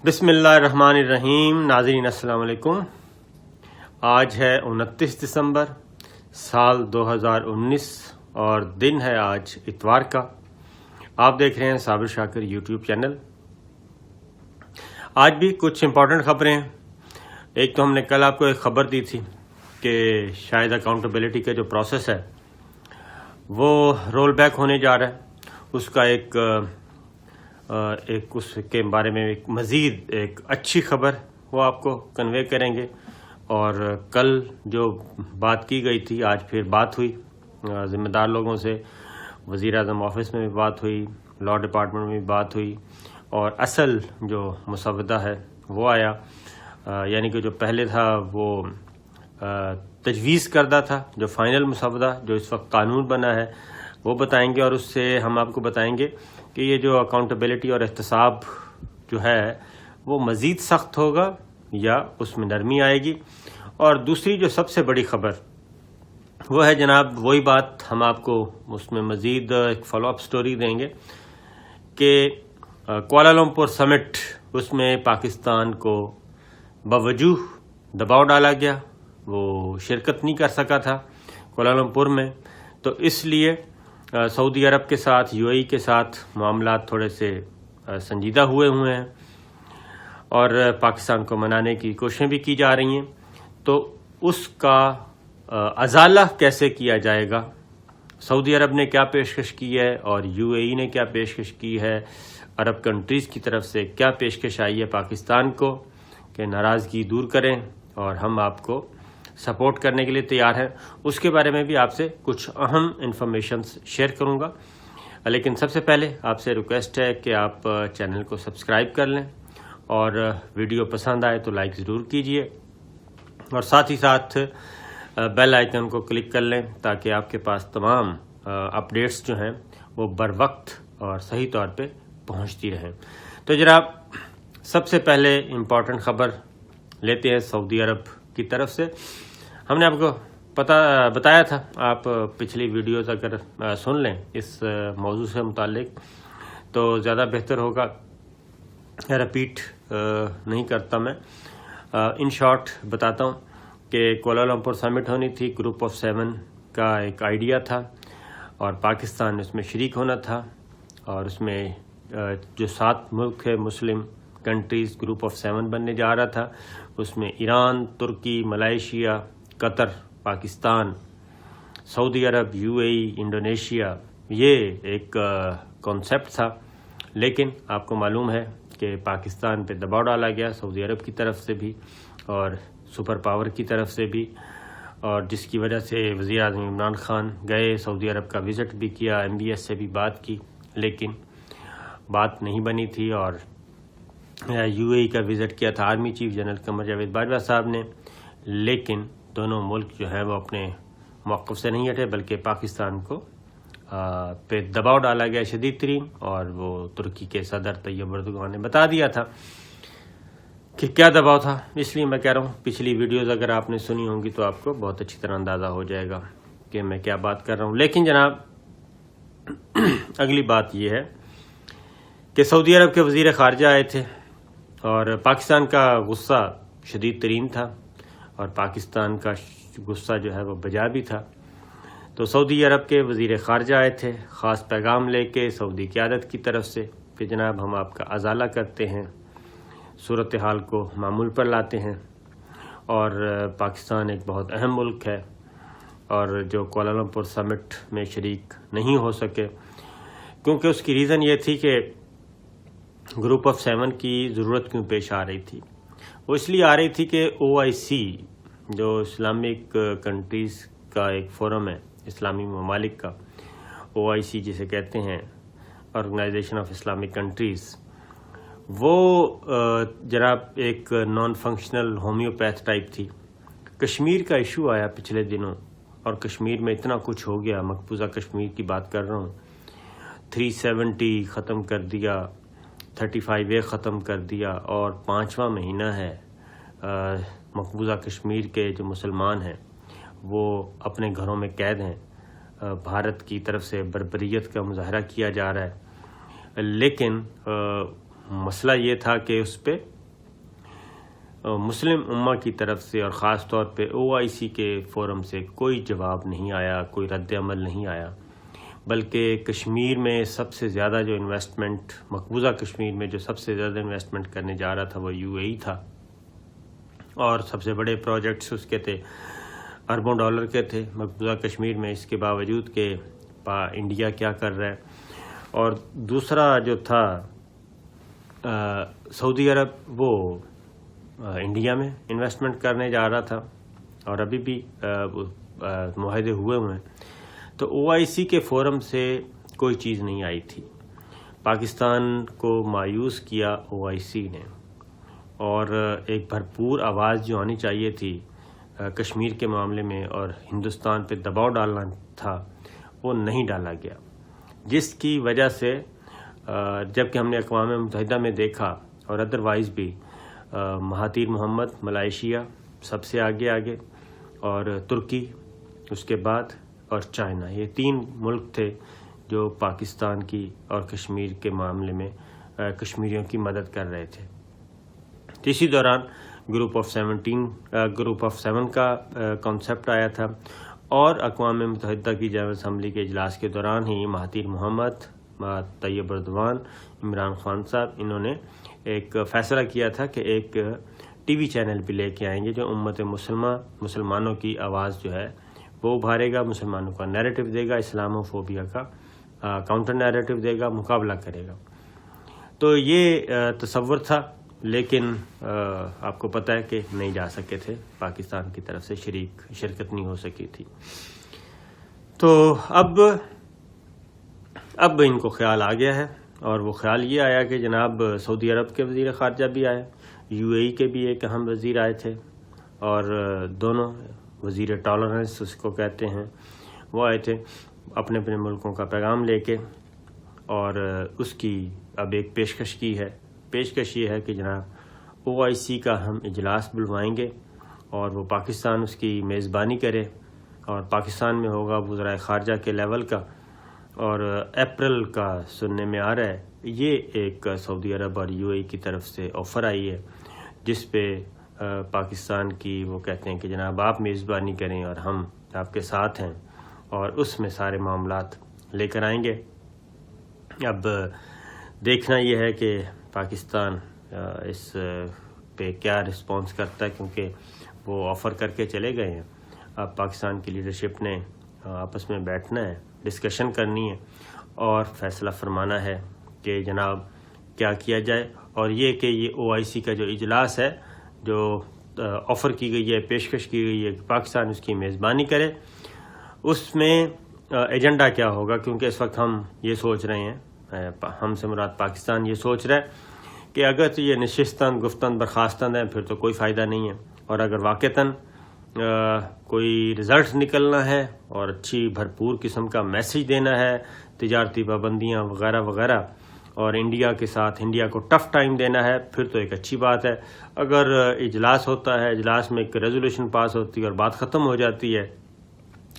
بسم اللہ الرحمن الرحیم۔ ناظرین السلام علیکم۔ آج ہے 29 دسمبر سال 2019 اور دن ہے آج اتوار کا۔ آپ دیکھ رہے ہیں صابر شاکر یوٹیوب چینل۔ آج بھی کچھ امپورٹنٹ خبریں ہیں۔ ایک تو ہم نے کل آپ کو ایک خبر دی تھی کہ شاید اکاؤنٹیبلٹی کا جو پروسیس ہے وہ رول بیک ہونے جا رہا ہے۔ اس کا ایک اس کے بارے میں ایک مزید ایک اچھی خبر وہ آپ کو کنوے کریں گے۔ اور کل جو بات کی گئی تھی آج پھر بات ہوئی ذمہ دار لوگوں سے، وزیر اعظم آفس میں بھی بات ہوئی، لاء ڈپارٹمنٹ میں بھی بات ہوئی، اور اصل جو مسودہ ہے وہ آیا، یعنی کہ جو پہلے تھا وہ تجویز کردہ تھا، جو فائنل مسودہ جو اس وقت قانون بنا ہے وہ بتائیں گے، اور اس سے ہم آپ کو بتائیں گے کہ یہ جو اکاؤنٹیبلٹی اور احتساب جو ہے وہ مزید سخت ہوگا یا اس میں نرمی آئے گی۔ اور دوسری جو سب سے بڑی خبر وہ ہے جناب وہی بات ہم آپ کو اس میں مزید ایک فالو اپ سٹوری دیں گے کہ کوالالمپور سمٹ، اس میں پاکستان کو باوجود دباؤ ڈالا گیا، وہ شرکت نہیں کر سکا تھا کوالالمپور میں، تو اس لیے سعودی عرب کے ساتھ یو اے ای کے ساتھ معاملات تھوڑے سے سنجیدہ ہوئے ہیں اور پاکستان کو منانے کی کوششیں بھی کی جا رہی ہیں۔ تو اس کا ازالہ کیسے کیا جائے گا، سعودی عرب نے کیا پیشکش کی ہے اور یو اے ای نے کیا پیشکش کی ہے، عرب کنٹریز کی طرف سے کیا پیشکش آئی ہے پاکستان کو کہ ناراضگی دور کریں اور ہم آپ کو سپورٹ کرنے کے لیے تیار ہیں، اس کے بارے میں بھی آپ سے کچھ اہم انفارمیشنز شیئر کروں گا۔ لیکن سب سے پہلے آپ سے ریکویسٹ ہے کہ آپ چینل کو سبسکرائب کر لیں اور ویڈیو پسند آئے تو لائک ضرور کیجئے، اور ساتھ ہی ساتھ بیل آئیکن کو کلک کر لیں تاکہ آپ کے پاس تمام اپڈیٹس جو ہیں وہ بر وقت اور صحیح طور پہ پہنچتی رہیں۔ تو جناب سب سے پہلے امپورٹنٹ خبر لیتے ہیں سعودی عرب کی طرف سے۔ ہم نے آپ کو بتایا تھا، آپ پچھلی ویڈیوز اگر سن لیں اس موضوع سے متعلق تو زیادہ بہتر ہوگا، رپیٹ نہیں کرتا میں، ان شارٹ بتاتا ہوں کہ کوالالمپور سمٹ ہونی تھی، گروپ آف 7 کا ایک آئیڈیا تھا اور پاکستان اس میں شریک ہونا تھا، اور اس میں جو 7 ملک ہے مسلم کنٹریز گروپ آف 7 بننے جا رہا تھا، اس میں Iran, Turkey, Malaysia, Qatar, Pakistan, Saudi Arab, U A E, Indonesia, یہ ایک کانسیپٹ تھا۔ لیکن آپ کو معلوم ہے کہ پاکستان پہ دباؤ ڈالا گیا سعودی عرب کی طرف سے بھی اور سپر پاور کی طرف سے بھی، اور جس کی وجہ سے وزیر اعظم عمران خان گئے، سعودی عرب کا وزٹ بھی کیا، ایم بی ایس سے بھی بات کی، لیکن بات نہیں بنی تھی، اور یو اے ای کا وزٹ کیا تھا army chief general Qamar Javed Bajwa صاحب نے، لیکن دونوں ملک جو ہیں وہ اپنے موقف سے نہیں ہٹے بلکہ پاکستان کو پہ دباؤ ڈالا گیا شدید ترین، اور وہ ترکی کے صدر طیب اردوغان نے بتا دیا تھا کہ کیا دباؤ تھا۔ اس لیے میں کہہ رہا ہوں پچھلی ویڈیوز اگر آپ نے سنی ہوں گی تو آپ کو بہت اچھی طرح اندازہ ہو جائے گا کہ میں کیا بات کر رہا ہوں۔ لیکن جناب اگلی بات یہ ہے کہ سعودی عرب کے وزیر خارجہ آئے تھے اور پاکستان کا غصہ شدید ترین تھا اور پاکستان کا غصہ جو ہے وہ بجا بھی تھا۔ تو سعودی عرب کے وزیر خارجہ آئے تھے خاص پیغام لے کے سعودی قیادت کی طرف سے کہ جناب ہم آپ کا ازالہ کرتے ہیں، صورتحال کو معمول پر لاتے ہیں، اور پاکستان ایک بہت اہم ملک ہے اور جو کوالالمپور سمٹ میں شریک نہیں ہو سکے، کیونکہ اس کی ریزن یہ تھی کہ گروپ آف 7 کی ضرورت کیوں پیش آ رہی تھی۔ وہ اس لیے آ رہی تھی کہ او آئی سی جو اسلامک کنٹریز کا ایک فورم ہے، اسلامی ممالک کا، او آئی سی جسے کہتے ہیں، آرگنائزیشن آف اسلامک کنٹریز، وہ جناب ایک نان فنکشنل ہومیوپیتھ ٹائپ تھی۔ کشمیر کا ایشو آیا پچھلے دنوں اور کشمیر میں اتنا کچھ ہو گیا، مقبوضہ کشمیر کی بات کر رہا ہوں، 370 ختم کر دیا، 35A ختم کر دیا، اور 5واں مہینہ ہے، مقبوضہ کشمیر کے جو مسلمان ہیں وہ اپنے گھروں میں قید ہیں، بھارت کی طرف سے بربریت کا مظاہرہ کیا جا رہا ہے، لیکن مسئلہ یہ تھا کہ اس پہ مسلم امہ کی طرف سے اور خاص طور پہ OIC کے فورم سے کوئی جواب نہیں آیا، کوئی رد عمل نہیں آیا، بلکہ کشمیر میں سب سے زیادہ جو انویسٹمنٹ، مقبوضہ کشمیر میں جو سب سے زیادہ انویسٹمنٹ کرنے جا رہا تھا وہ UAE تھا، اور سب سے بڑے پروجیکٹس اس کے تھے، اربوں ڈالر کے تھے مقبوضہ کشمیر میں، اس کے باوجود کہ انڈیا کیا کر رہا ہے۔ اور دوسرا جو تھا سعودی عرب، وہ انڈیا میں انویسٹمنٹ کرنے جا رہا تھا اور ابھی بھی معاہدے ہوئے ہیں، تو OIC کے فورم سے کوئی چیز نہیں آئی تھی۔ پاکستان کو مایوس کیا OIC نے، اور ایک بھرپور آواز جو آنی چاہیے تھی کشمیر کے معاملے میں اور ہندوستان پہ دباؤ ڈالنا تھا، وہ نہیں ڈالا گیا، جس کی وجہ سے جب کہ ہم نے اقوام متحدہ میں دیکھا اور ادروائز بھی مہاتیر محمد ملائیشیا سب سے آگے اور ترکی اس کے بعد اور چائنا، یہ 3 ملک تھے جو پاکستان کی اور کشمیر کے معاملے میں کشمیریوں کی مدد کر رہے تھے۔ اسی دوران گروپ آف 7 کا کانسیپٹ آیا تھا، اور اقوام متحدہ کی جنرل اسمبلی کے اجلاس کے دوران ہی مہاتیر محمد، طیب اردوان، عمران خان صاحب، انہوں نے ایک فیصلہ کیا تھا کہ ایک ٹی وی چینل بھی لے کے آئیں گے جو امت مسلمانوں کی آواز جو ہے وہ ابھارے گا، مسلمانوں کا نیریٹو دے گا، اسلامو فوبیا کا کاؤنٹر نیریٹو دے گا، مقابلہ کرے گا۔ تو یہ تصور تھا، لیکن آپ کو پتہ ہے کہ نہیں جا سکے تھے، پاکستان کی طرف سے شرکت نہیں ہو سکی تھی۔ تو اب ان کو خیال آ گیا ہے، اور وہ خیال یہ آیا کہ جناب سعودی عرب کے وزیر خارجہ بھی آئے، UAE کے بھی ایک اہم وزیر آئے تھے، اور دونوں وزیر ٹالرنس اس کو کہتے ہیں، وہ آئے تھے اپنے اپنے ملکوں کا پیغام لے کے، اور اس کی اب ایک پیشکش یہ ہے کہ جناب OIC کا ہم اجلاس بلوائیں گے اور وہ پاکستان اس کی میزبانی کرے، اور پاکستان میں ہوگا وزرائے خارجہ کے لیول کا، اور اپریل کا سننے میں آ رہا ہے یہ ایک سعودی عرب اور UAE کی طرف سے آفر آئی ہے، جس پہ پاکستان کی وہ کہتے ہیں کہ جناب آپ میزبانی کریں اور ہم آپ کے ساتھ ہیں، اور اس میں سارے معاملات لے کر آئیں گے۔ اب دیکھنا یہ ہے کہ پاکستان اس پہ کیا رسپانس کرتا ہے، کیونکہ وہ آفر کر کے چلے گئے ہیں۔ اب پاکستان کی لیڈرشپ نے آپس میں بیٹھنا ہے، ڈسکشن کرنی ہے اور فیصلہ فرمانا ہے کہ جناب کیا کیا جائے، اور یہ کہ یہ OIC کا جو اجلاس ہے جو آفر کی گئی ہے، پیشکش کی گئی ہے کہ پاکستان اس کی میزبانی کرے، اس میں ایجنڈا کیا ہوگا، کیونکہ اس وقت ہم یہ سوچ رہے ہیں، ہم سے مراد پاکستان یہ سوچ رہا ہے کہ اگر تو یہ نشستن گفتن برخاستند ہے پھر تو کوئی فائدہ نہیں ہے، اور اگر واقعتاً کوئی رزلٹ نکلنا ہے اور اچھی بھرپور قسم کا میسج دینا ہے، تجارتی پابندیاں وغیرہ وغیرہ، اور انڈیا کے ساتھ انڈیا کو ٹف ٹائم دینا ہے، پھر تو ایک اچھی بات ہے۔ اگر اجلاس ہوتا ہے، اجلاس میں ایک ریزولوشن پاس ہوتی ہے اور بات ختم ہو جاتی ہے،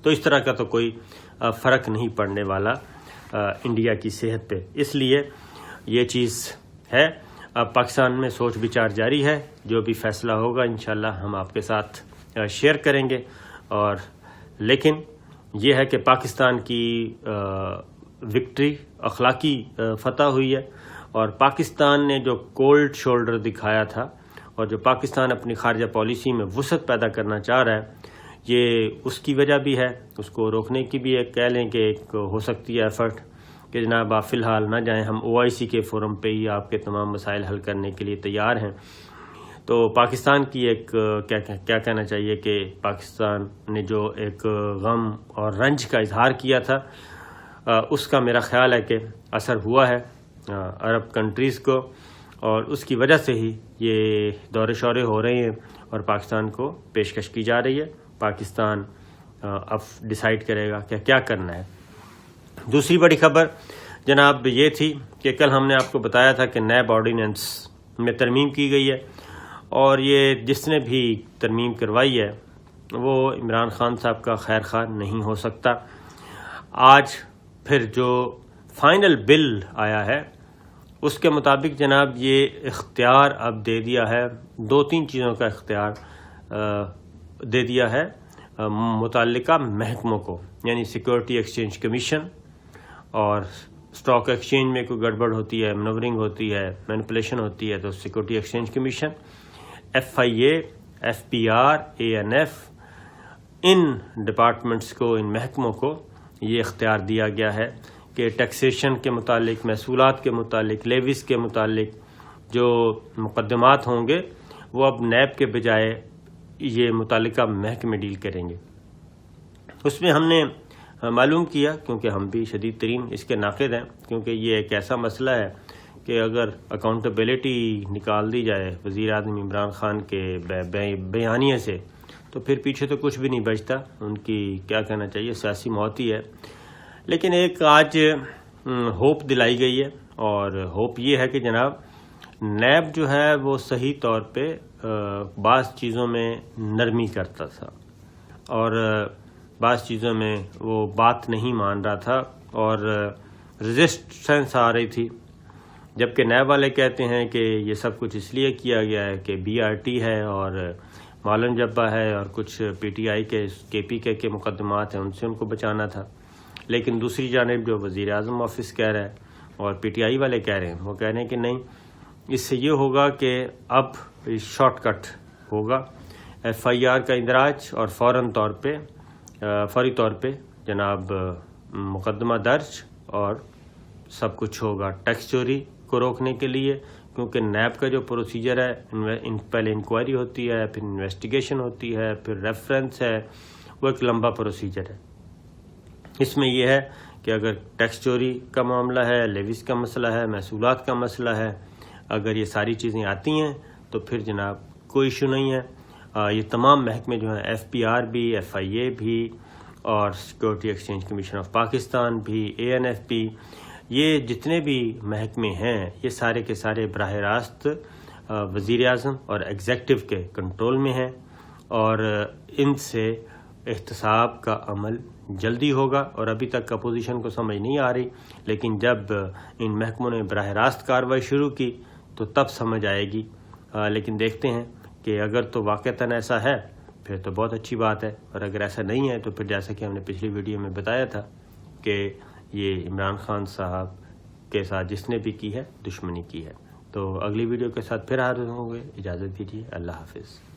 تو اس طرح کا تو کوئی فرق نہیں پڑنے والا انڈیا کی صحت پہ۔ اس لیے یہ چیز ہے، اب پاکستان میں سوچ بچار جاری ہے، جو بھی فیصلہ ہوگا انشاءاللہ ہم آپ کے ساتھ شیئر کریں گے، اور لیکن یہ ہے کہ پاکستان کی وکٹری اخلاقی فتح ہوئی ہے، اور پاکستان نے جو کولڈ شولڈر دکھایا تھا اور جو پاکستان اپنی خارجہ پالیسی میں وسعت پیدا کرنا چاہ رہا ہے، یہ اس کی وجہ بھی ہے، اس کو روکنے کی بھی ایک کہہ لیں کہ ایک ہو سکتی ہے ایفرٹ کہ جناب آپ فی الحال نہ جائیں، ہم OIC کے فورم پہ ہی آپ کے تمام مسائل حل کرنے کے لیے تیار ہیں۔ تو پاکستان کی ایک کیا کہنا چاہیے کہ پاکستان نے جو ایک غم اور رنج کا اظہار کیا تھا، اس کا میرا خیال ہے کہ اثر ہوا ہے عرب کنٹریز کو، اور اس کی وجہ سے ہی یہ دورے شورے ہو رہے ہیں اور پاکستان کو پیشکش کی جا رہی ہے۔ پاکستان اب ڈیسائیڈ کرے گا کہ کیا کرنا ہے۔ دوسری بڑی خبر جناب یہ تھی کہ کل ہم نے آپ کو بتایا تھا کہ نیب آرڈیننس میں ترمیم کی گئی ہے، اور یہ جس نے بھی ترمیم کروائی ہے وہ عمران خان صاحب کا خیر خواہ نہیں ہو سکتا۔ آج پھر جو فائنل بل آیا ہے اس کے مطابق جناب یہ اختیار اب دے دیا ہے، 2-3 چیزوں کا اختیار دے دیا ہے متعلقہ محکموں کو، یعنی سیکورٹی ایکسچینج کمیشن، اور اسٹاک ایکسچینج میں کوئی گڑبڑ ہوتی ہے، منورنگ ہوتی ہے، مینپولیشن ہوتی ہے تو security exchange commission, FIA، FPR، ANF، ان ڈپارٹمنٹس کو، ان محکموں کو یہ اختیار دیا گیا ہے کہ ٹیکسیشن کے متعلق، محصولات کے متعلق، لیویز کے متعلق جو مقدمات ہوں گے وہ اب نیب کے بجائے یہ متعلقہ محکمے ڈیل کریں گے۔ اس میں ہم نے معلوم کیا، کیونکہ ہم بھی شدید ترین اس کے ناقد ہیں، کیونکہ یہ ایک ایسا مسئلہ ہے کہ اگر اکاؤنٹیبلٹی نکال دی جائے وزیر اعظم عمران خان کے بیانیے سے تو پھر پیچھے تو کچھ بھی نہیں بچتا، ان کی کیا کہنا چاہیے سیاسی موت ہی ہے۔ لیکن ایک آج ہوپ دلائی گئی ہے، اور ہوپ یہ ہے کہ جناب نیب جو ہے وہ صحیح طور پہ بعض چیزوں میں نرمی کرتا تھا، اور بعض چیزوں میں وہ بات نہیں مان رہا تھا، اور ریزسٹنس آ رہی تھی، جبکہ نیب والے کہتے ہیں کہ یہ سب کچھ اس لیے کیا گیا ہے کہ BRT ہے اور مالن جبہ ہے اور کچھ PTI کے KPK کے مقدمات ہیں، ان سے ان کو بچانا تھا۔ لیکن دوسری جانب جو وزیر اعظم آفس کہہ رہا ہے اور PTI والے کہہ رہے ہیں، وہ کہہ رہے ہیں کہ نہیں، اس سے یہ ہوگا کہ اب شارٹ کٹ ہوگا، FIR کا اندراج اور فوری طور پہ جناب مقدمہ درج اور سب کچھ ہوگا ٹیکس چوری کو روکنے کے لیے، کیونکہ نیب کا جو پروسیجر ہے، پہلے انکوائری ہوتی ہے، پھر انویسٹیگیشن ہوتی ہے، پھر ریفرنس ہے، وہ ایک لمبا پروسیجر ہے۔ اس میں یہ ہے کہ اگر ٹیکس چوری کا معاملہ ہے، لیویز کا مسئلہ ہے، محصولات کا مسئلہ ہے، اگر یہ ساری چیزیں آتی ہیں تو پھر جناب کوئی ایشو نہیں ہے۔ یہ تمام محکمے جو ہیں، FPR بھی، FIA بھی، اور security exchange commission of Pakistan بھی، ANF بھی، یہ جتنے بھی محکمے ہیں یہ سارے کے سارے براہ راست وزیر اعظم اور ایگزیکٹو کے کنٹرول میں ہیں، اور ان سے احتساب کا عمل جلدی ہوگا۔ اور ابھی تک اپوزیشن کو سمجھ نہیں آ رہی، لیکن جب ان محکموں نے براہ راست کارروائی شروع کی تو تب سمجھ آئے گی۔ لیکن دیکھتے ہیں کہ اگر تو واقعتاً ایسا ہے پھر تو بہت اچھی بات ہے، اور اگر ایسا نہیں ہے تو پھر جیسا کہ ہم نے پچھلی ویڈیو میں بتایا تھا کہ یہ عمران خان صاحب کے ساتھ جس نے بھی کی ہے دشمنی کی ہے۔ تو اگلی ویڈیو کے ساتھ پھر حاضر ہوں گے، اجازت دیجیے، اللہ حافظ۔